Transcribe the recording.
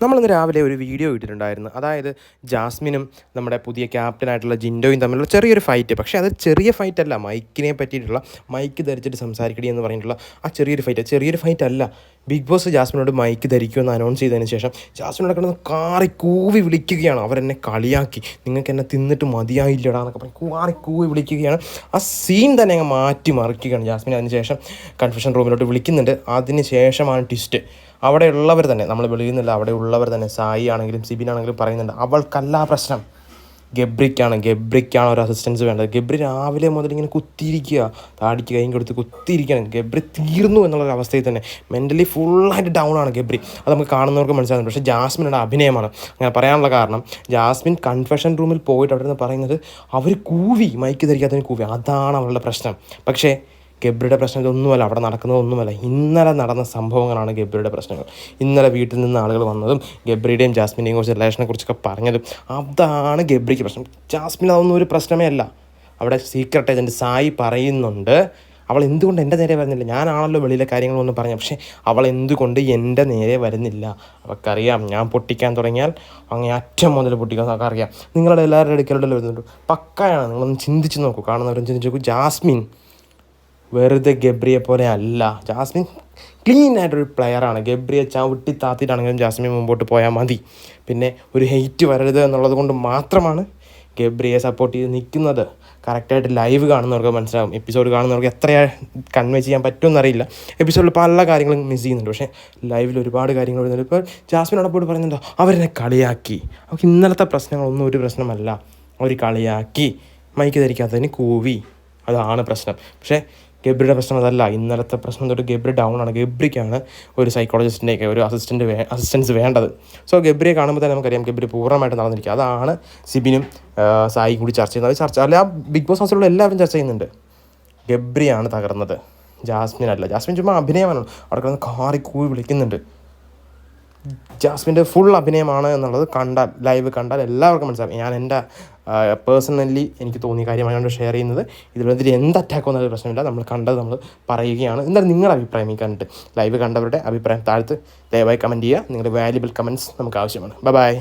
നമ്മളിന്ന് രാവിലെ ഒരു വീഡിയോ ഇട്ടിട്ടുണ്ടായിരുന്നു. അതായത് ജാസ്മിനും നമ്മുടെ പുതിയ ക്യാപ്റ്റനായിട്ടുള്ള ജിൻഡോയും തമ്മിലുള്ള ചെറിയൊരു ഫൈറ്റ്. പക്ഷേ അത് ചെറിയ ഫൈറ്റ് അല്ല, മൈക്കിനെ പറ്റിയിട്ടുള്ള മൈക്ക് ധരിച്ചിട്ട് സംസാരിക്കടി എന്ന് പറഞ്ഞിട്ടുള്ള ആ ചെറിയൊരു ഫൈറ്റ് അല്ല. ബിഗ് ബോസ് ജാസ്മിനോട് മൈക്ക് ധരിക്കുമെന്ന് അനൗൺസ് ചെയ്തതിന് ശേഷം ജാസ്മിനോട് കിടന്ന് കാറി കൂവി വിളിക്കുകയാണ്. അവരെന്നെ കളിയാക്കി, നിങ്ങൾക്ക് എന്നെ തിന്നിട്ട് മതിയായില്ലടാ എന്നൊക്കെ പറഞ്ഞ് കാറി കൂവി വിളിക്കുകയാണ്. ആ സീൻ തന്നെ അങ്ങ് മാറ്റി മറിക്കുകയാണ് ജാസ്മിൻ. അതിന് ശേഷം കൺഫെഷൻ റൂമിലോട്ട് വിളിക്കുന്നുണ്ട്. അതിന് ശേഷമാണ് ട്വിസ്റ്റ്. അവിടെ ഉള്ളവർ തന്നെ, നമ്മൾ വിളിക്കുന്നില്ല, അവിടെ ഉള്ളവർ തന്നെ, സായി ആണെങ്കിലും സിബിനാണെങ്കിലും പറയുന്നുണ്ട് അവൾക്കല്ല പ്രശ്നം, ഗബ്രിക്കാണ് ഒരു അസിസ്റ്റൻസ് വേണ്ടത്. ഗബ്രി രാവിലെ മുതൽ ഇങ്ങനെ കുത്തിയിരിക്കുക, താടിക്ക് കൈയും കൊടുത്ത് കുത്തിയിരിക്കുകയാണ്. ഗബ്രി തീർന്നു എന്നുള്ളൊരു അവസ്ഥയിൽ തന്നെ മെൻ്റലി ഫുള്ളായിട്ട് ഡൗൺ ആണ് ഗബ്രി. അത് നമുക്ക് കാണുന്നവർക്ക് മനസ്സിലാകുന്നുണ്ട്. പക്ഷേ ജാസ്മിനുടെ അഭിനയമാണ് അങ്ങനെ പറയാനുള്ള കാരണം. ജാസ്മിൻ കൺഫെഷൻ റൂമിൽ പോയിട്ട് അവിടെ നിന്ന് പറയുന്നത് അവർ കൂവി, മൈക്ക് ധരിക്കാത്തതിന് കൂവി, അതാണ് അവളുടെ പ്രശ്നം. പക്ഷേ ഗബ്രിയുടെ പ്രശ്നം ഇതൊന്നുമല്ല, അവിടെ നടക്കുന്നതൊന്നുമല്ല. ഇന്നലെ നടന്ന സംഭവങ്ങളാണ് ഗബ്രിയുടെ പ്രശ്നങ്ങൾ. ഇന്നലെ വീട്ടിൽ നിന്ന് ആളുകൾ വന്നതും ഗബ്രിയുടെയും ജാസ്മിൻ്റെയും കുറിച്ച് റിലേഷനെ കുറിച്ചൊക്കെ പറഞ്ഞതും അതാണ് ഗബ്രിക്ക് പ്രശ്നം. ജാസ്മിൻ അതൊന്നും ഒരു പ്രശ്നമേ അല്ല. അവിടെ സീക്രട്ട് ഏജൻറ്റ് സായി പറയുന്നുണ്ട് അവൾ എന്തുകൊണ്ട് എൻ്റെ നേരെ വരുന്നില്ല. ഞാനാണല്ലോ വെളിയിലെ കാര്യങ്ങളൊന്നും പറഞ്ഞു, പക്ഷേ അവൾ എന്തുകൊണ്ട് എൻ്റെ നേരെ വരുന്നില്ല. അവൾക്കറിയാം ഞാൻ പൊട്ടിക്കാൻ തുടങ്ങിയാൽ അങ്ങനെ അറ്റം മുതൽ പൊട്ടിക്കാൻ നമുക്കറിയാം. നിങ്ങളുടെ എല്ലാവരുടെ അടുക്കലോടെ വരുന്നുണ്ട്, പക്കയാണ്. നിങ്ങളൊന്ന് ചിന്തിച്ച് നോക്കൂ, കാണുന്നവരും ചിന്തിച്ച് നോക്കൂ. ജാസ്മിൻ വെറുതെ ഗബ്രിയെ പോലെ അല്ല. ജാസ്മിൻ ക്ലീൻ ആയിട്ടൊരു പ്ലെയറാണ്. ഗബ്രിയെ ചവിട്ടി താത്തിയിട്ടാണെങ്കിലും ജാസ്മിൻ മുമ്പോട്ട് പോയാൽ മതി. പിന്നെ ഒരു ഹെയ്റ്റ് വരരുത് എന്നുള്ളത് കൊണ്ട് മാത്രമാണ് ഗബ്രിയെ സപ്പോർട്ട് ചെയ്ത് നിൽക്കുന്നത്. കറക്റ്റായിട്ട് ലൈവ് കാണുന്നവർക്ക് മനസ്സിലാകും. എപ്പിസോഡ് കാണുന്നവർക്ക് എത്ര കൺവേ ചെയ്യാൻ പറ്റുമെന്നറിയില്ല. എപ്പിസോഡിൽ പല കാര്യങ്ങളും മിസ് ചെയ്യുന്നുണ്ട്, പക്ഷേ ലൈവിൽ ഒരുപാട് കാര്യങ്ങൾ വരുന്നുണ്ട്. ഇപ്പോൾ ജാസ്മിനോട് പോയിട്ട് പറയുന്നുണ്ടോ അവരെന്നെ കളിയാക്കി. അവർക്ക് ഇന്നലത്തെ പ്രശ്നങ്ങളൊന്നും ഒരു പ്രശ്നമല്ല. അവർ കളിയാക്കി, മൈക്ക് ധരിക്കാത്തതിന് കൂവി, അതാണ് പ്രശ്നം. പക്ഷേ ഗബ്രിയുടെ പ്രശ്നം അതല്ല. ഇന്നലത്തെ പ്രശ്നം തൊട്ട് ഗബ്രി ഡൗൺ ആണ്. ഗബ്രിക്കാണ് ഒരു സൈക്കോളജിസ്റ്റിൻ്റെയൊക്കെ ഒരു അസിസ്റ്റൻസ് വേണ്ടത്. സോ ഗബ്രിയെ കാണുമ്പോൾ തന്നെ നമുക്കറിയാം ഗബ്രി പൂർണ്ണമായിട്ട് നടന്നിരിക്കുക. അതാണ് സിബിനും സായിയും കൂടി ചർച്ച ചെയ്യുന്നത്. അല്ല, ബിഗ് ബോസ് ഹൗസിലുള്ള എല്ലാവരും ചർച്ച ചെയ്യുന്നുണ്ട്. ഗബ്രിയാണ് തകർന്നത്, ജാസ്മിൻ അല്ല. ജാസ്മിൻ ചുമ്മാ അഭിനയമാണ്. അവിടെ കിടന്ന് കാറി കൂവി വിളിക്കുന്നുണ്ട്. ജാസ്മിൻ്റെ ഫുൾ അഭിനയമാണ് എന്നുള്ളത് ലൈവ് കണ്ടാൽ എല്ലാവർക്കും മനസ്സിലാവും. ഞാൻ എൻ്റെ പേഴ്സണലി എനിക്ക് തോന്നിയ കാര്യമാണ് ഷെയർ ചെയ്യുന്നത്. ഇതിലെതിരെ എന്ത് അറ്റാക്കോ എന്നൊരു പ്രശ്നമില്ല. നമ്മൾ കണ്ടത് നമ്മൾ പറയുകയാണ്. എന്തായാലും നിങ്ങളുടെ അഭിപ്രായം ഈ കണ്ടിട്ട് ലൈവ് കണ്ടവരുടെ അഭിപ്രായം താഴത്ത് ദയവായി കമൻറ്റ് ചെയ്യുക. നിങ്ങളുടെ വാല്യുബിൾ കമൻറ്റ്സ് നമുക്ക് ആവശ്യമാണ്. ബൈ.